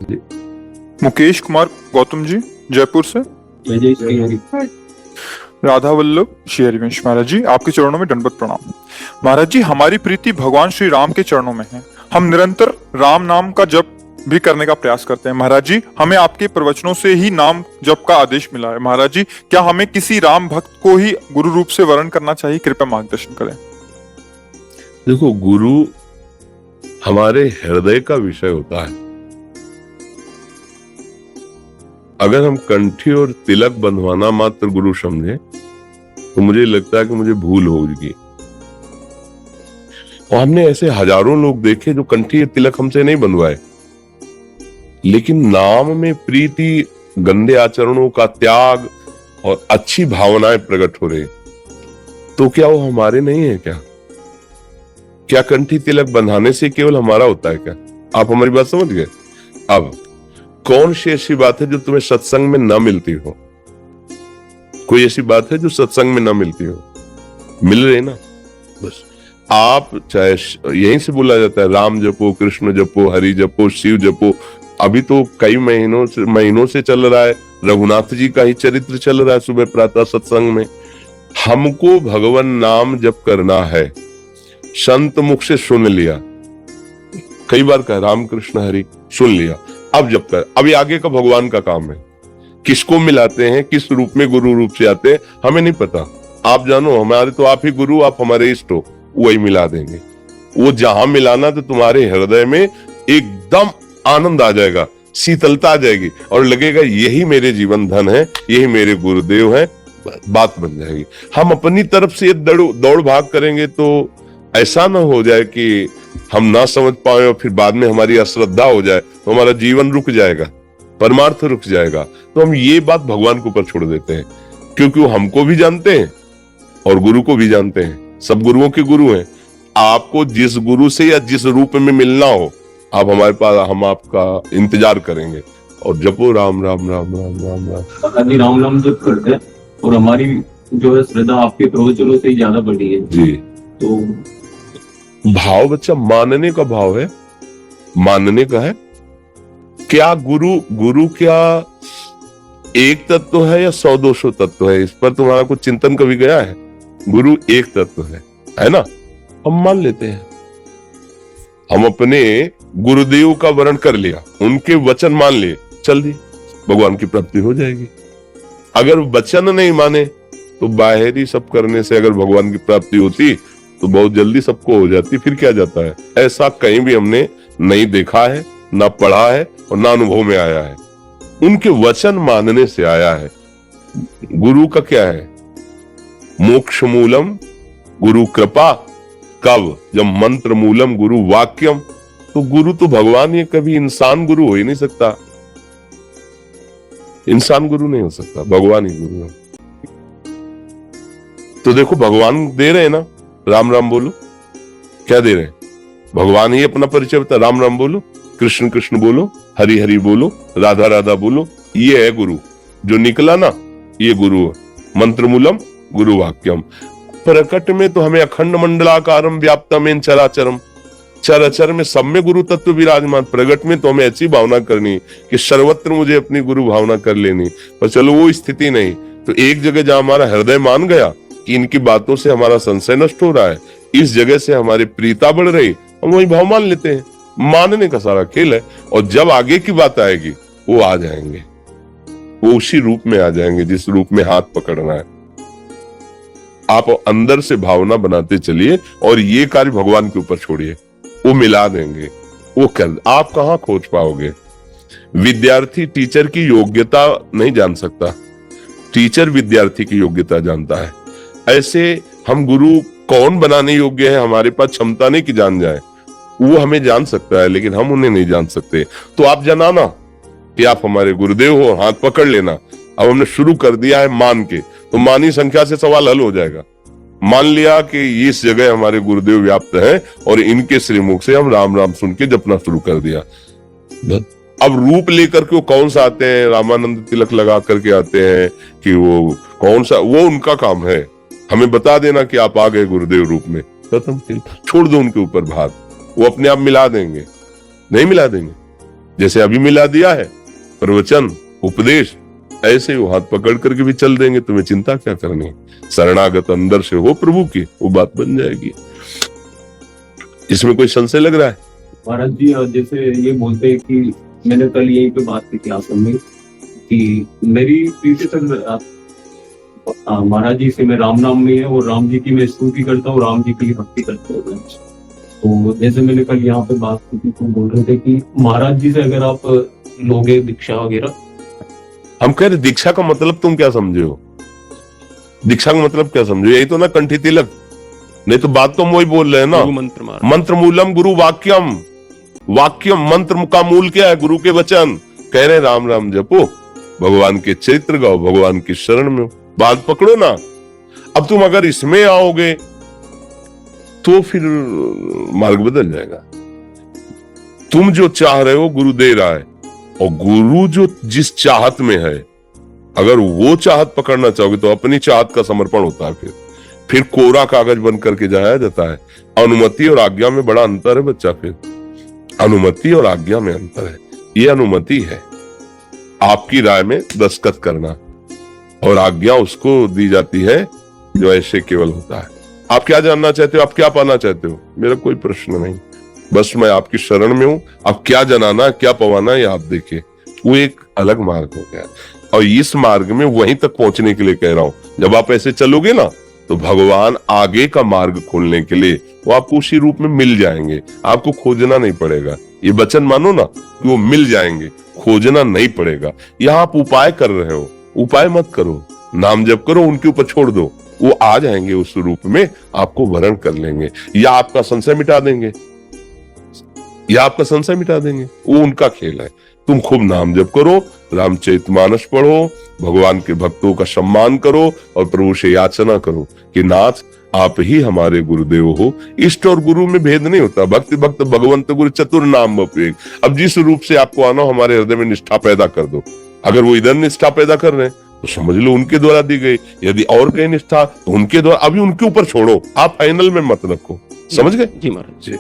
मुकेश कुमार गौतम जी, जयपुर से। राधा वल्लभ श्री हरिवंश महाराज जी, आपके चरणों में दंडवत प्रणाम। महाराज जी, हमारी प्रीति भगवान श्री राम के चरणों में है। हम निरंतर राम नाम का जप भी करने का प्रयास करते हैं। महाराज जी, हमें आपके प्रवचनों से ही नाम जप का आदेश मिला है। महाराज जी, क्या हमें किसी राम भक्त को ही गुरु रूप से वर्ण करना चाहिए? कृपया मार्गदर्शन करें। देखो, गुरु हमारे हृदय का विषय होता है। अगर हम कंठी और तिलक बंधवाना मात्र गुरु समझे तो मुझे लगता है कि मुझे भूल होगी। और हमने ऐसे हजारों लोग देखे जो कंठी और तिलक हमसे नहीं बंधवाए, लेकिन नाम में प्रीति, गंदे आचरणों का त्याग और अच्छी भावनाएं प्रकट हो रही, तो क्या वो हमारे नहीं है? क्या कंठी तिलक बंधाने से केवल हमारा होता है क्या? आप हमारी बात समझ गए? अब कौन सी ऐसी बात है जो तुम्हें सत्संग में ना मिलती हो? कोई ऐसी बात है जो सत्संग में ना मिलती हो? मिल रही ना? बस आप चाहे यहीं से बोला जाता है राम जपो, कृष्ण जपो, हरि जपो, शिव जपो। अभी तो कई महीनों से चल रहा है, रघुनाथ जी का ही चरित्र चल रहा है सुबह प्रातः सत्संग में। हमको भगवान नाम जप करना है, संत मुख से सुन लिया, कई बार कहा राम कृष्ण हरि, सुन लिया, अब जब कर। अभी आगे का भगवान का काम है। किसको मिलाते हैं, किस रूप में गुरु रूप से आते हैं, हमें नहीं पता। आप जानो, हमारे तो आप ही गुरु, आप हमारे इष्ट हो, वही मिला देंगे। वो जहां मिलाना तो तुम्हारे हृदय में एकदम आनंद आ जाएगा, शीतलता आ जाएगी और लगेगा यही मेरे जीवन धन है, यही मेरे गुरुदेव है, बात बन जाएगी। हम अपनी तरफ से दौड़ भाग करेंगे तो ऐसा ना हो जाए कि हम ना समझ पाए और फिर बाद में हमारी अश्रद्धा हो जाए तो हमारा जीवन रुक जाएगा, परमार्थ रुक जाएगा। तो हम ये बात भगवान के ऊपर छोड़ देते हैं, क्योंकि वो हमको भी जानते हैं और गुरु को भी जानते हैं। सब गुरुओं के गुरु हैं। आपको जिस गुरु से या जिस रूप में मिलना हो, आप हमारे पास, हम आपका इंतजार करेंगे। और जपो राम राम राम राम राम राम राम नाम जप करते हैं और हमारी जो है श्रद्धा आपके प्रवचनों से ही ज्यादा बढ़ी है जी। तो भाव बच्चा मानने का भाव है, मानने का है। क्या गुरु क्या एक तत्व है या 100-200 तत्व है? इस पर तुम्हारा कुछ चिंतन कभी गया है? गुरु एक तत्व है ना? हम मान लेते हैं। हम अपने गुरुदेव का वर्ण कर लिया, उनके वचन मान लिए, चल दिए, भगवान की प्राप्ति हो जाएगी। अगर वचन नहीं माने तो बाहरी सब करने से अगर भगवान की प्राप्ति होती तो बहुत जल्दी सबको हो जाती। फिर क्या जाता है? ऐसा कहीं भी हमने नहीं देखा है, ना पढ़ा है और ना अनुभव में आया है। उनके वचन मानने से आया है। गुरु का क्या है? मोक्ष मूलम गुरु कृपा। कब? जब मंत्र मूलम गुरु वाक्यम। तो गुरु तो भगवान, ये कभी इंसान गुरु हो ही नहीं सकता। इंसान गुरु नहीं हो सकता, भगवान ही गुरु है। तो देखो, भगवान दे रहे हैं ना, राम राम बोलो। क्या दे रहे हैं? भगवान ही अपना परिचय बता, राम राम बोलो, कृष्ण कृष्ण बोलो, हरि हरि बोलो, राधा राधा बोलो। ये है गुरु जो निकला ना, ये गुरु है। मंत्र मूलम गुरु वाक्यम। प्रकट में तो हमें अखंड मंडलाकारम व्याप्तम चराचरम, चराचर में सब में गुरु तत्व विराजमान। प्रकट में तो हमें ऐसी भावना करनी कि सर्वत्र मुझे अपनी गुरु भावना कर लेनी। पर चलो वो स्थिति नहीं, तो एक जगह जहां हमारा हृदय मान गया कि इनकी बातों से हमारा संशय नष्ट हो रहा है, इस जगह से हमारी प्रीता बढ़ रही, हम वही भाव मान लेते हैं। मानने का सारा खेल है। और जब आगे की बात आएगी वो आ जाएंगे, वो उसी रूप में आ जाएंगे जिस रूप में हाथ पकड़ना है। आप अंदर से भावना बनाते चलिए और ये कार्य भगवान के ऊपर छोड़िए, वो मिला देंगे, वो कर। आप कहां खोज पाओगे? विद्यार्थी टीचर की योग्यता नहीं जान सकता, टीचर विद्यार्थी की योग्यता जानता है। ऐसे हम गुरु कौन बनाने योग्य है, हमारे पास क्षमता नहीं कि जान जाए। वो हमें जान सकता है लेकिन हम उन्हें नहीं जान सकते। तो आप जनाना कि आप हमारे गुरुदेव हो, हाथ पकड़ लेना। अब हमने शुरू कर दिया है मान के, तो मानी संख्या से सवाल हल हो जाएगा। मान लिया कि इस जगह हमारे गुरुदेव व्याप्त हैं और इनके श्रीमुख से हम राम राम सुन के जपना शुरू कर दिया। अब रूप लेकर के वो कौन सा आते हैं, रामानंद तिलक लगा करके आते हैं कि वो कौन सा, वो उनका काम है। हमें बता देना कि आप आ गए गुरुदेव रूप में, खत्म। छोड़ दो उनके ऊपर भार, वो अपने आप मिला देंगे। नहीं मिला देंगे, जैसे अभी मिला दिया है प्रवचन उपदेश, ऐसे वो हाथ पकड़ करके भी चल देंगे, तुम्हें चिंता क्या करनी है। शरणागत अंदर से हो प्रभु की, वो बात बन जाएगी। इसमें कोई संशय लग रहा है? महाराज जी जैसे ये बोलते हैं कि मैंने कल यहीं पे बात की थी आश्रम में कि मेरी प्रीति तक महाराज जी से मैं राम नाम में है और राम जी की मैं स्तुति करता हूँ, राम जी की भक्ति करता हूँ। तो जैसे मैंने कल यहाँ पे बात की थी तो बोल रहे थे कि महाराज जी से अगर आप लोगे दीक्षा वगैरह। हम कह रहे दीक्षा का मतलब तुम क्या समझे हो? दीक्षा का मतलब क्या समझो? यही तो ना कंठी तिलक, नहीं तो बात तो हम वही बोल रहे हैं ना। मंत्र मूलम गुरु वाक्यम, वाक्यम मंत्र का मूल क्या है? गुरु के वचन। कह रहे राम राम जपो, भगवान के चरित्र गाओ, भगवान की शरण में हो, बात पकड़ो ना। अब तुम अगर इसमें आओगे तो फिर मार्ग बदल जाएगा। तुम जो चाह रहे हो गुरु दे रहा है, और गुरु जो जिस चाहत में है, अगर वो चाहत पकड़ना चाहोगे तो अपनी चाहत का समर्पण होता है। फिर कोरा कागज बन करके जाया जाता है। अनुमति और आज्ञा में बड़ा अंतर है बच्चा। फिर अनुमति और आज्ञा में अंतर है। ये अनुमति है आपकी राय में दस्तखत करना, और आज्ञा उसको दी जाती है जो ऐसे केवल होता है। आप क्या जानना चाहते हो? आप क्या पाना चाहते हो? मेरा कोई प्रश्न नहीं, बस मैं आपकी शरण में हूं। अब क्या जनाना क्या पवाना ये आप देखिए, वो एक अलग मार्ग हो गया। और इस मार्ग में वहीं तक पहुंचने के लिए कह रहा हूं। जब आप ऐसे चलोगे ना तो भगवान आगे का मार्ग खोलने के लिए वो आपको उसी रूप में मिल जाएंगे, आपको खोजना नहीं पड़ेगा। ये वचन मानो ना कि वो मिल जाएंगे, खोजना नहीं पड़ेगा। यहाँ आप उपाय कर रहे हो, उपाय मत करो, नाम जप करो, उनके ऊपर छोड़ दो, वो आ जाएंगे उस रूप में, आपको वरण कर लेंगे, या आपका संशय मिटा देंगे, या आपका संशय मिटा देंगे। वो उनका खेल है। तुम खूब नाम जप करो, रामचरितमानस पढ़ो, भगवान के भक्तों का सम्मान करो, और प्रभु से याचना करो कि नाथ आप ही हमारे गुरुदेव हो। इष्ट और गुरु में भेद नहीं होता। भक्ति भक्त भगवंत गुरु चतुर नाम बपेग। अब जिस रूप से आपको आना, हमारे हृदय में निष्ठा पैदा कर दो। अगर वो इधर निष्ठा पैदा कर रहे हैं तो समझ लो उनके द्वारा दी गई। यदि और कहीं निष्ठा तो उनके द्वारा, अभी उनके ऊपर छोड़ो, आप फाइनल में मत रखो। समझ गए? जी महाराज जी।